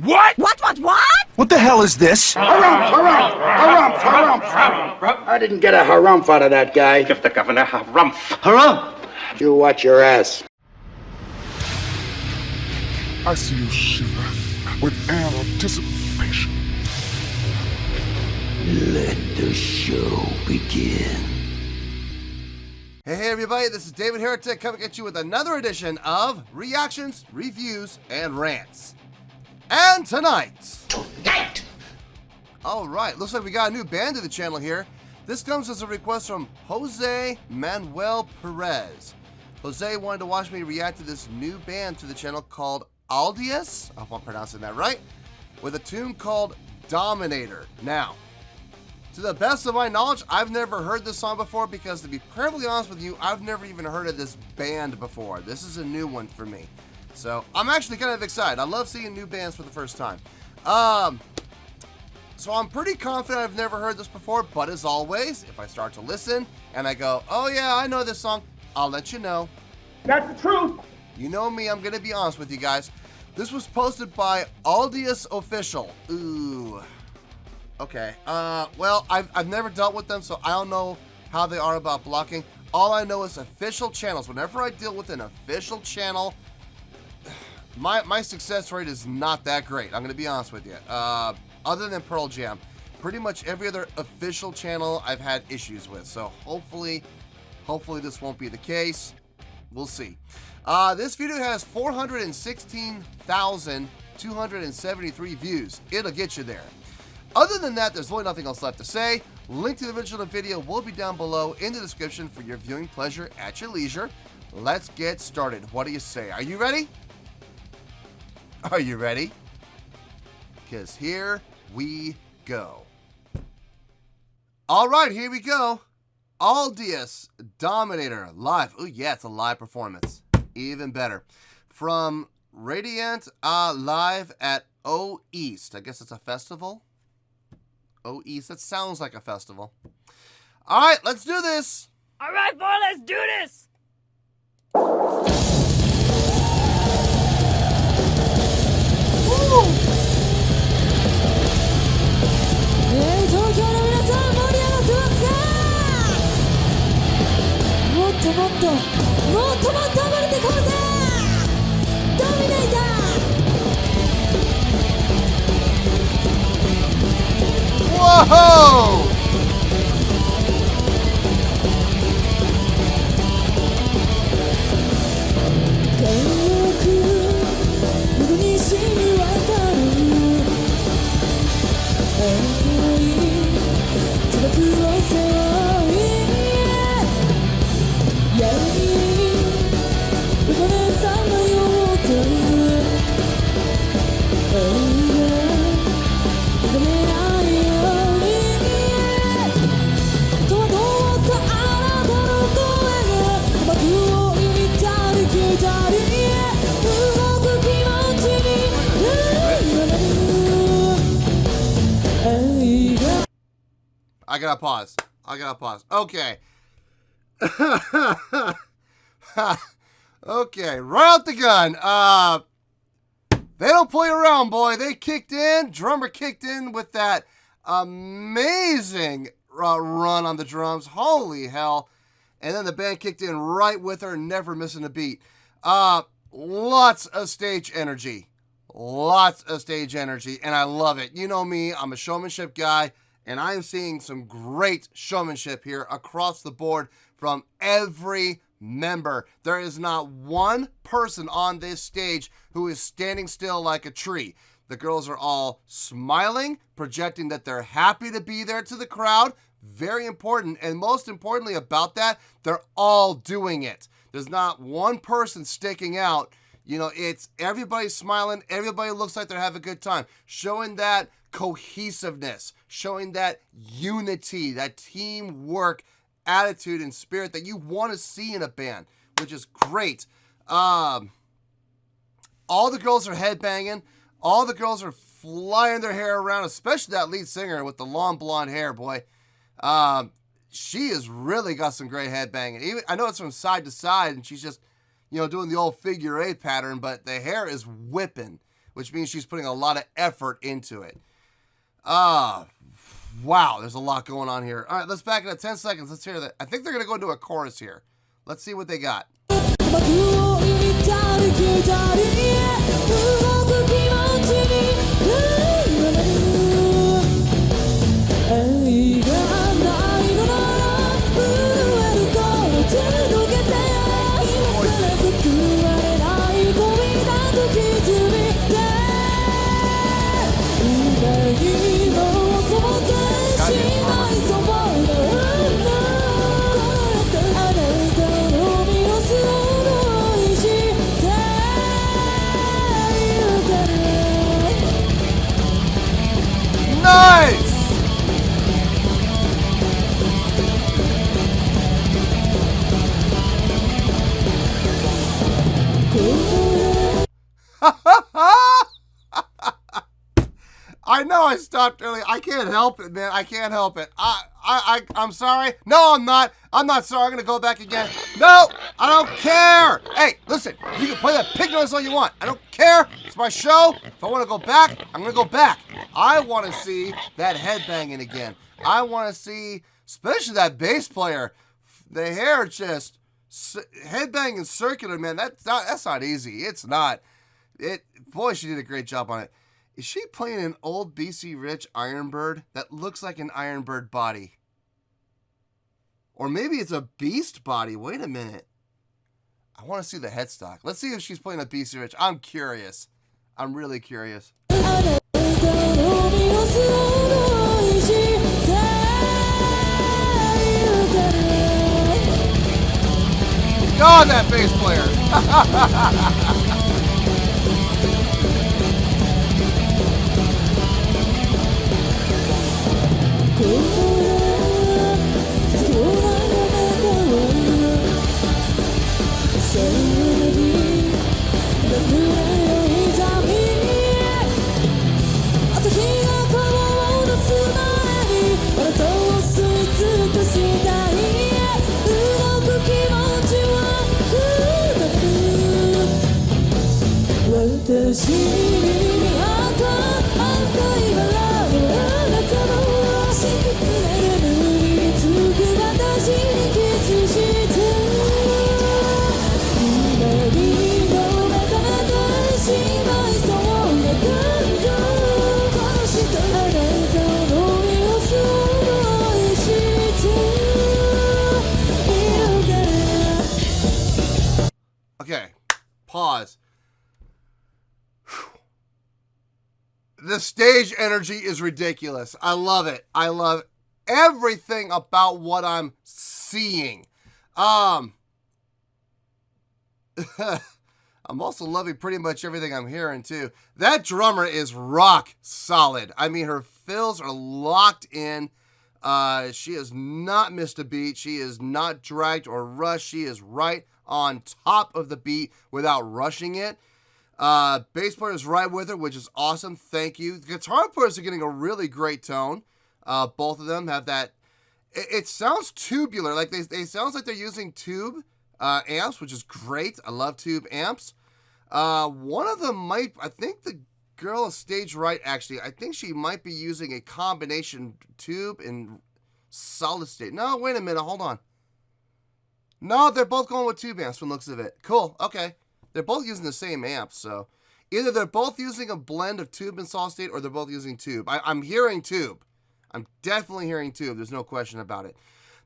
What? What? What the hell is this? Harumph! I didn't get a harumph out of that guy. Give the governor harumph. Harumph! You watch your ass. I see you shiver with anticipation. Let the show begin. Hey everybody, this is David Heretic coming at you with another edition of Reactions, Reviews, and Rants. And tonight! Alright, looks like we got a new band to the channel here. This comes as a request from Jose Manuel Perez. Jose wanted to watch me react to this new band to the channel called Aldius, I hope I'm pronouncing that right, with a tune called Dominator. Now, to the best of my knowledge, I've never heard this song before because, to be perfectly honest with you, I've never even heard of this band before. This is a new one for me. So, I'm actually kind of excited. I love seeing new bands for the first time. So I'm pretty confident I've never heard this before, but as always, if I start to listen and I go, oh yeah, I know this song, I'll let you know. That's the truth. You know me, I'm going to be honest with you guys. This was posted by Aldious Official. Ooh. Okay. Well, I've never dealt with them, so I don't know how they are about blocking. All I know is official channels. Whenever I deal with an official channel, my success rate is not that great. I'm going to be honest with you. Other than Pearl Jam, pretty much every other official channel I've had issues with. So hopefully this won't be the case. We'll see. This video has 416,273 views. It'll get you there. Other than that, there's really nothing else left to say. Link to the original video will be down below in the description for your viewing pleasure at your leisure. Let's get started. What do you say? Are you ready? Are you ready? Because here we go. All right, here we go. Aldius Dominator live. Oh yeah, it's a live performance. Even better. From Radiant live at O East. I guess it's a festival. O East. That sounds like a festival. All right, let's do this. All right, boy, let's do this. Whoa! I gotta pause. Okay. Okay, right out the gun. They don't play around, boy. They kicked in. Drummer kicked in with that amazing run on the drums. Holy hell. And then the band kicked in right with her, never missing a beat. Lots of stage energy. Lots of stage energy, and I love it. You know me, I'm a showmanship guy, and I am seeing some great showmanship here across the board from every member. There is not one person on this stage who is standing still like a tree. The girls are all smiling, projecting that they're happy to be there to the crowd. Very important, and most importantly about that, they're all doing it. There's not one person sticking out. You know, it's everybody smiling, everybody looks like they're having a good time, showing that cohesiveness, showing that unity, that teamwork attitude and spirit that you want to see in a band, which is great. All the girls are headbanging, all the girls are flying their hair around, especially that lead singer with the long blonde hair, boy. She has really got some great headbanging. Even, I know it's from side to side, and she's just, you know, doing the old figure eight pattern, but the hair is whipping. which means she's putting a lot of effort into it. Wow, there's a lot going on here. All right, let's back it up 10 seconds. Let's hear that. I think they're going to go into a chorus here. Let's see what they got. Nice! I know I stopped early. I can't help it, man. I can't help it. I'm sorry. No, I'm not. I'm not sorry. I'm going to go back again. No, I don't care. Hey, listen, you can play that pig noise all you want. I don't care. It's my show. If I want to go back, I'm going to go back. I want to see that headbanging again. I want to see, especially that bass player, the hair just headbanging circular, man. That's not easy. It's not. Boy, she did a great job on it. Is she playing an old BC Rich Ironbird that looks like an Ironbird body? Or maybe it's a Beast body. Wait a minute. I want to see the headstock. Let's see if she's playing a BC Rich. I'm curious. I'm really curious. God, that bass player. Okay, pause. The stage energy is ridiculous. I love it. I love everything about what I'm seeing. I'm also loving pretty much everything I'm hearing too. That drummer is rock solid. I mean, her fills are locked in. She has not missed a beat. She is not dragged or rushed. She is right on top of the beat without rushing it. Bass player is right with her, which is awesome. Thank you. The guitar players are getting a really great tone. Both of them have that. It sounds tubular. Like they sounds like they're using tube amps, which is great. I love tube amps. One of them might, I think the girl is stage right, actually. I think she might be using a combination tube and solid state. No, wait a minute. Hold on. No, they're both going with tube amps from the looks of it. Cool. Okay. They're both using the same amps, so either they're both using a blend of tube and solid state or they're both using tube. I'm hearing tube. I'm definitely hearing tube. There's no question about it.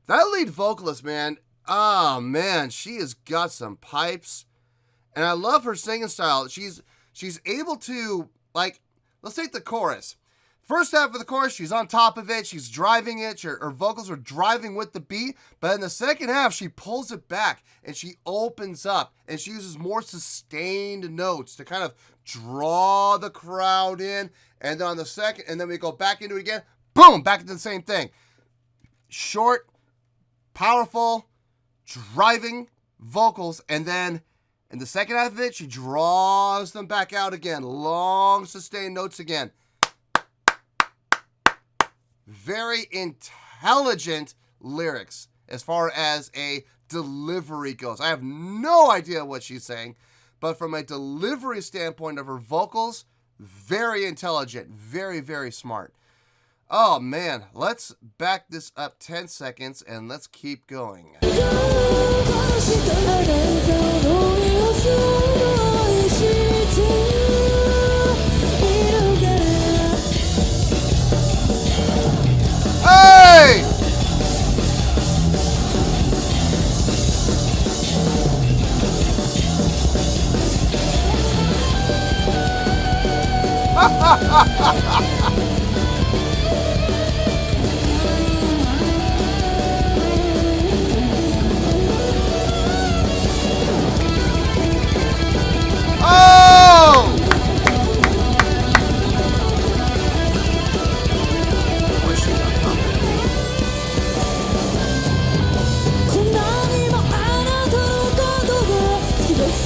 That lead vocalist, man, oh, man, she has got some pipes. And I love her singing style. She's able to, like, let's take the chorus. First half of the chorus, she's on top of it. She's driving it. Her vocals are driving with the beat. But in the second half, she pulls it back and she opens up and she uses more sustained notes to kind of draw the crowd in. And then on the second, and then we go back into it again. Boom, back into the same thing. Short, powerful, driving vocals. And then in the second half of it, she draws them back out again. Long, sustained notes again. Very intelligent lyrics as far as a delivery goes. I have no idea what she's saying, but from a delivery standpoint of her vocals, Very intelligent. Very, very smart. Oh, man. Let's back this up 10 seconds and let's keep going. Hey! Oh!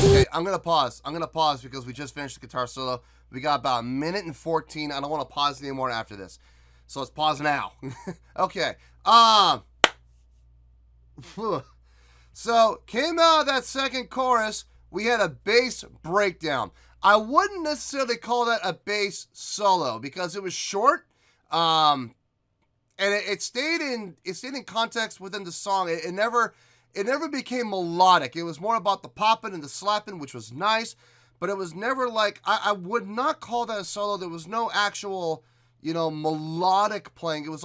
Okay, I'm gonna pause. I'm gonna pause because we just finished the guitar solo. We got about a minute and 14. I don't want to pause anymore after this. So let's pause now. Okay. So came out of that second chorus, we had a bass breakdown. I wouldn't necessarily call that a bass solo because it was short. And it stayed in context within the song. It never became melodic. It was more about the popping and the slapping, which was nice, but it was never like, I would not call that a solo. There was no actual, melodic playing. It was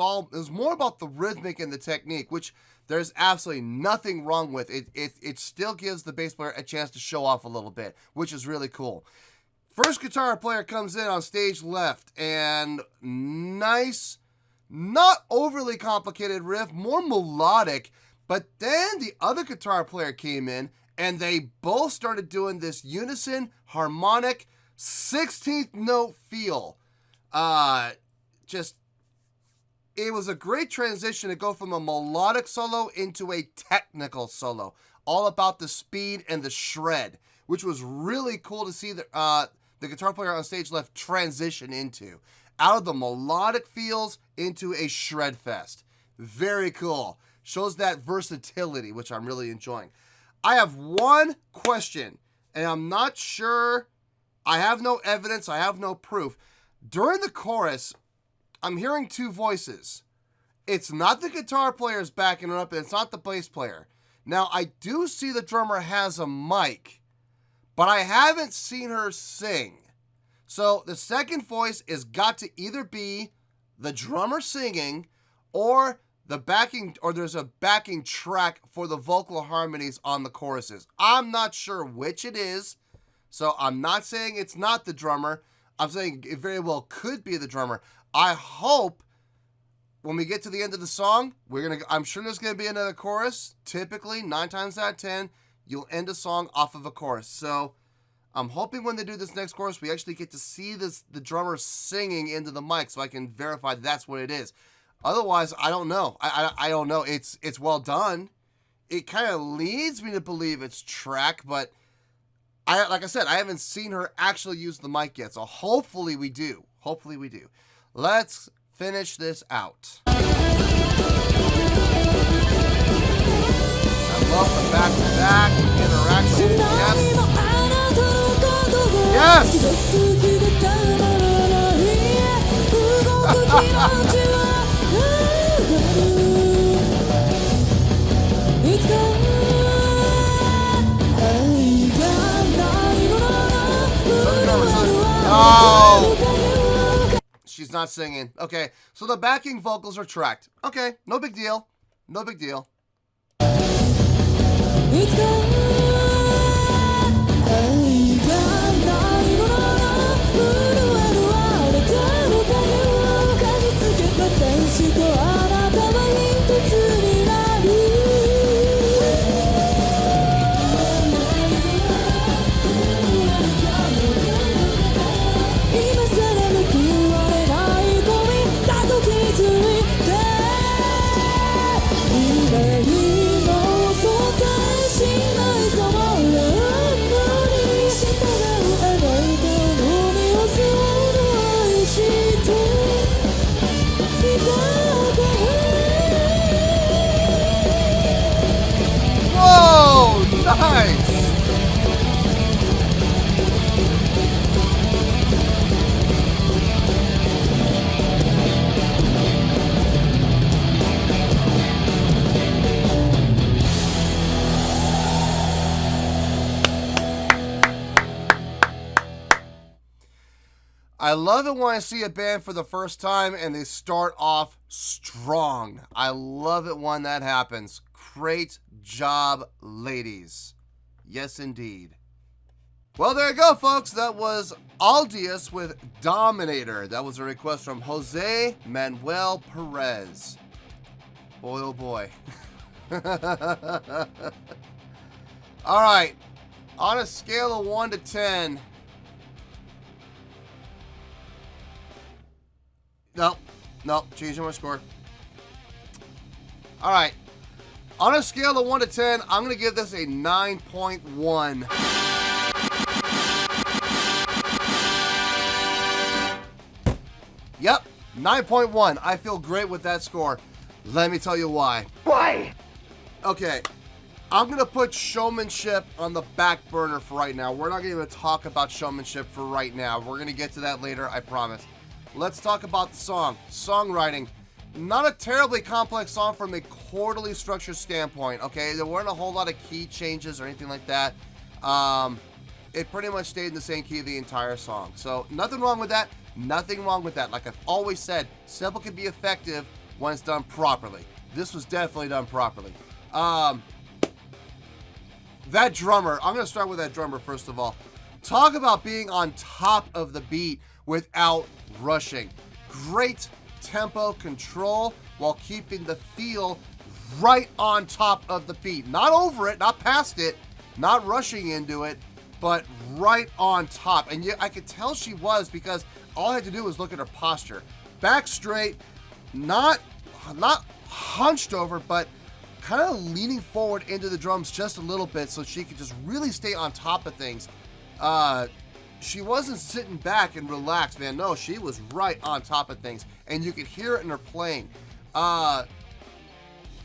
more about the rhythmic and the technique, which there's absolutely nothing wrong with. It still gives the bass player a chance to show off a little bit, which is really cool. First guitar player comes in on stage left, and nice, not overly complicated riff, more melodic. But then the other guitar player came in, and they both started doing this unison, harmonic, 16th note feel. It was a great transition to go from a melodic solo into a technical solo. All about the speed and the shred, which was really cool to see the guitar player on stage left transition into. Out of the melodic feels into a shred fest. Very cool. Shows that versatility, which I'm really enjoying. I have one question, and I'm not sure. I have no evidence. I have no proof. During the chorus, I'm hearing two voices. It's not the guitar player's backing it up, and it's not the bass player. Now, I do see the drummer has a mic, but I haven't seen her sing. So the second voice has got to either be the drummer singing or there's a backing track for the vocal harmonies on the choruses. I'm not sure which it is, so I'm not saying it's not the drummer. I'm saying it very well could be the drummer. I hope when we get to the end of the song, I'm sure there's gonna be another chorus. Typically, 9 times out of 10, you'll end a song off of a chorus. So I'm hoping when they do this next chorus, we actually get to see the drummer singing into the mic, so I can verify that's what it is. Otherwise, I don't know. I don't know. It's well done. It kind of leads me to believe it's track, but like I said, I haven't seen her actually use the mic yet. So hopefully we do. Hopefully we do. Let's finish this out. I love the back-to-back interaction. Yes. Yes. Oh! She's not singing. Okay, so the backing vocals are tracked. Okay, no big deal. No big deal. Nice! I love it when I see a band for the first time and they start off strong. I love it when that happens. Great job, ladies. Yes, indeed. Well, there you go, folks. That was Aldius with Dominator. That was a request from Jose Manuel Perez. Boy, oh boy. All right. On a scale of 1 to 10. Nope. Changing my score. All right. On a scale of 1 to 10, I'm going to give this a 9.1. Yep, 9.1. I feel great with that score. Let me tell you why. Why? Okay, I'm going to put showmanship on the back burner for right now. We're not going to even talk about showmanship for right now. We're going to get to that later, I promise. Let's talk about the song. Songwriting. Not a terribly complex song from a chordally structured standpoint, okay? There weren't a whole lot of key changes or anything like that. It pretty much stayed in the same key the entire song. So, nothing wrong with that. Nothing wrong with that. Like I've always said, simple can be effective when it's done properly. This was definitely done properly. That drummer, I'm going to start with that drummer first of all. Talk about being on top of the beat without rushing. Great tempo control while keeping the feel right on top of the beat. Not over it, not past it, not rushing into it, but right on top. And yet I could tell she was, because all I had to do was look at her posture. Back straight, not hunched over, but kind of leaning forward into the drums just a little bit so she could just really stay on top of things. She wasn't sitting back and relaxed, man. No, she was right on top of things. And you could hear it in her playing.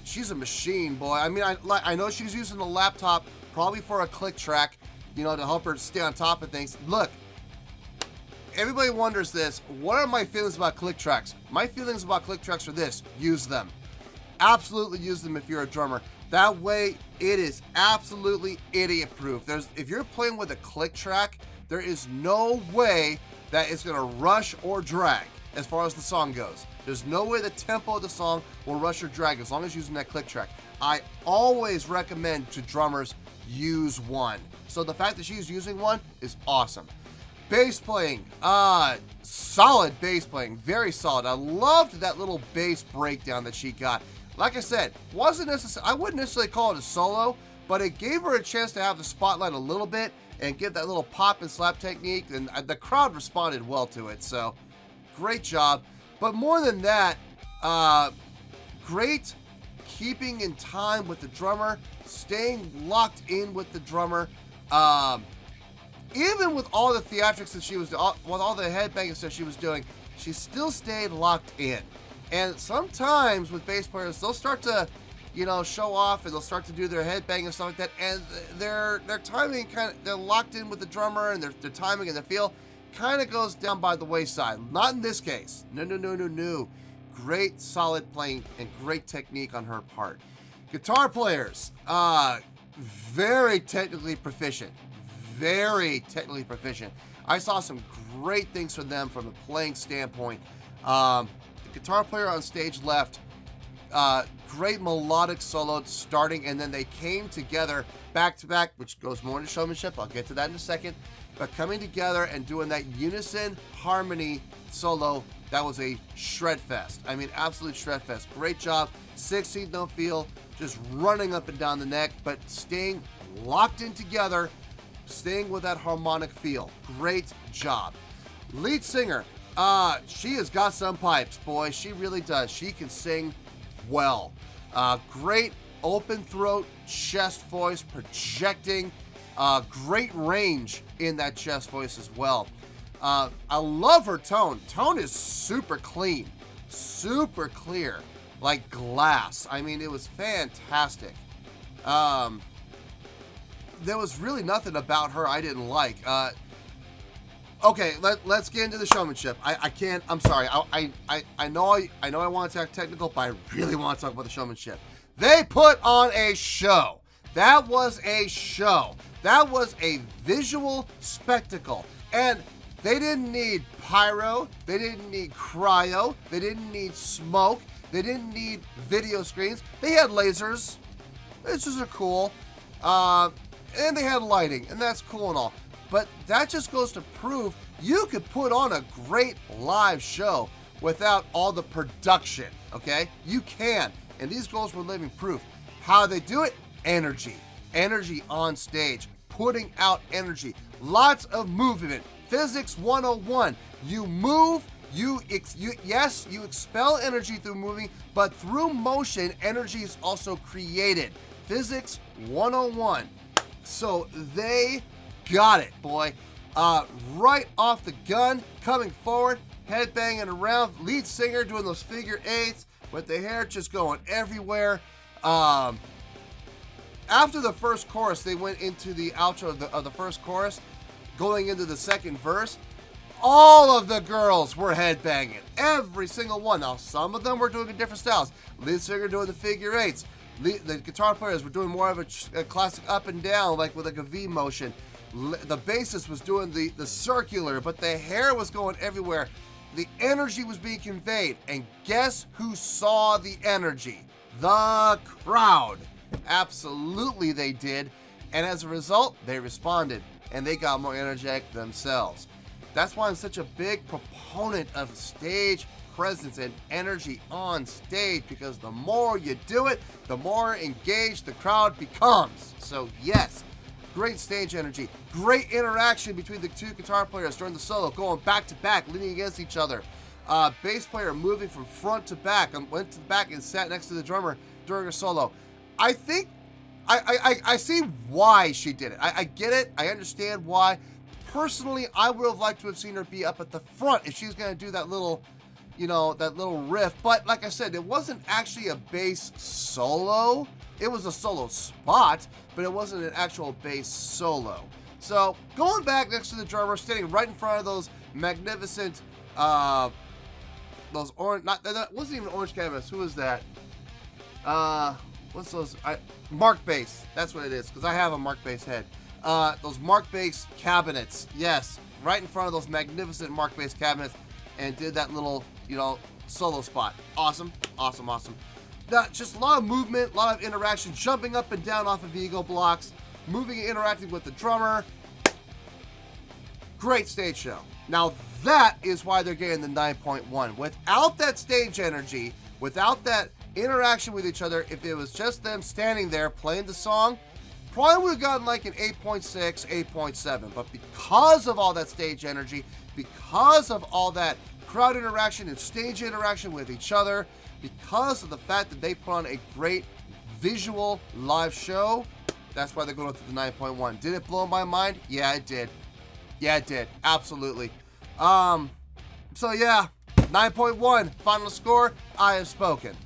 She's a machine, boy. I mean, I know she's using the laptop probably for a click track, you know, to help her stay on top of things. Look, everybody wonders this. What are my feelings about click tracks? My feelings about click tracks are this. Use them. Absolutely use them if you're a drummer. That way, it is absolutely idiot-proof. If you're playing with a click track, there is no way that it's going to rush or drag as far as the song goes. There's no way the tempo of the song will rush or drag as long as you're using that click track. I always recommend to drummers use one. So the fact that she's using one is awesome. Bass playing, solid bass playing, very solid. I loved that little bass breakdown that she got. Like I said, I wouldn't necessarily call it a solo, but it gave her a chance to have the spotlight a little bit and get that little pop and slap technique, and the crowd responded well to it, so great job. But more than that, great keeping in time with the drummer, staying locked in with the drummer. Even with all the theatrics that she was doing, with all the headbanging stuff she was doing, she still stayed locked in. And sometimes with bass players, they'll start to, you know, show off, and they'll start to do their headbang and stuff like that, and their timing they're locked in with the drummer, and their timing and the feel kind of goes down by the wayside. Not in this case. No. Great solid playing and great technique on her part. Guitar players, very technically proficient. Very technically proficient. I saw some great things from them from a playing standpoint. The guitar player on stage left, great melodic solo starting, and then they came together back to back, which goes more into showmanship. I'll get to that in a second. But coming together and doing that unison harmony solo, that was a shred fest. I mean, absolute shred fest. Great job. 16th note feel, just running up and down the neck, but staying locked in together, staying with that harmonic feel. Great job. Lead singer, she has got some pipes, boy. She really does. She can sing well. Great open throat, chest voice, projecting. Great range in that chest voice as well. I love her tone. Tone is super clean, super clear, like glass. I mean, it was fantastic. There was really nothing about her I didn't like. Okay, let's get into the showmanship. I can't. I'm sorry. I know I want to talk technical, but I really want to talk about the showmanship. They put on a show. That was a show. That was a visual spectacle. And They didn't need pyro, they didn't need cryo, they didn't need smoke, they didn't need video screens. They had lasers. Lasers are cool. And they had lighting, and that's cool and all. But that just goes to prove you could put on a great live show without all the production, okay? You can, and these girls were living proof. How they do it? Energy. Energy on stage, putting out energy. Lots of movement. Physics 101. You move, you expel energy through moving, but through motion, energy is also created. Physics 101. So they got it, boy. Right off the gun, coming forward, headbanging around, lead singer doing those figure eights with the hair just going everywhere. After the first chorus, they went into the outro of the first chorus, going into the second verse. All of the girls were headbanging, every single one. Now, some of them were doing different styles. Lead singer doing the figure eights. The guitar players were doing more of a classic up and down, like with like a V motion. The bassist was doing the circular, but the hair was going everywhere. The energy was being conveyed, and guess who saw the energy? The crowd. Absolutely they did, and as a result, they responded, and they got more energetic themselves. That's why I'm such a big proponent of stage presence and energy on stage, because the more you do it, the more engaged the crowd becomes. So yes, great stage energy, great interaction between the two guitar players during the solo, going back to back, leaning against each other. Bass player moving from front to back, went to the back and sat next to the drummer during a solo. I think I see why she did it. I get it. I understand why. Personally, I would have liked to have seen her be up at the front if she's going to do that little, that little riff. But like I said, it wasn't actually a bass solo. It was a solo spot, but it wasn't an actual bass solo. So going back next to the drummer, standing right in front of those magnificent, those orange, that wasn't even orange canvas. Who was that? What's those? Mark bass. That's what it is, because I have a Mark bass head. Those Mark bass cabinets. Yes, right in front of those magnificent Mark bass cabinets, and did that little, solo spot. Awesome, awesome, awesome. Just a lot of movement, a lot of interaction, jumping up and down off of ego blocks, moving and interacting with the drummer. Great stage show. Now that is why they're getting the 9.1. Without that stage energy, without that interaction with each other, if it was just them standing there playing the song, probably would have gotten like an 8.6, 8.7. But because of all that stage energy, because of all that crowd interaction and stage interaction with each other, because of the fact that they put on a great visual live show, that's why they're going up to the 9.1. Did it blow my mind? Yeah, it did. Yeah, it did. Absolutely. So yeah, 9.1. Final score, I have spoken.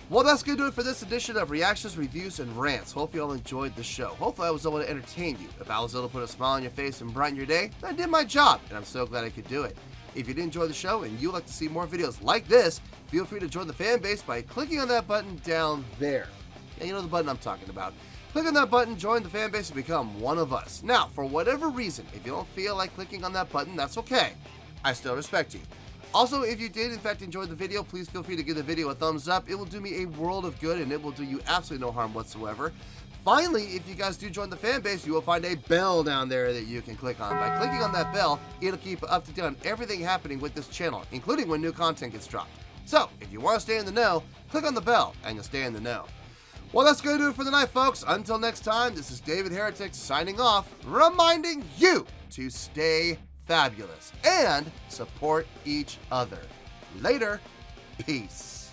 Well, that's going to do it for this edition of Reactions, Reviews, and Rants. Hope you all enjoyed the show. Hopefully I was able to entertain you. If I was able to put a smile on your face and brighten your day, I did my job, and I'm so glad I could do it. If you did enjoy the show and you'd like to see more videos like this, feel free to join the fan base by clicking on that button down there. Yeah, you know the button I'm talking about. Click on that button, join the fan base, and become one of us. Now, for whatever reason, if you don't feel like clicking on that button, that's okay. I still respect you. Also, if you did in fact enjoy the video, please feel free to give the video a thumbs up. It will do me a world of good, and it will do you absolutely no harm whatsoever. Finally, if you guys do join the fan base, you will find a bell down there that you can click on. By clicking on that bell, it'll keep up to date on everything happening with this channel, including when new content gets dropped. So, if you want to stay in the know, click on the bell, and you'll stay in the know. Well, that's going to do it for the night, folks. Until next time, this is David Heretic signing off, reminding you to stay fabulous and support each other. Later. Peace.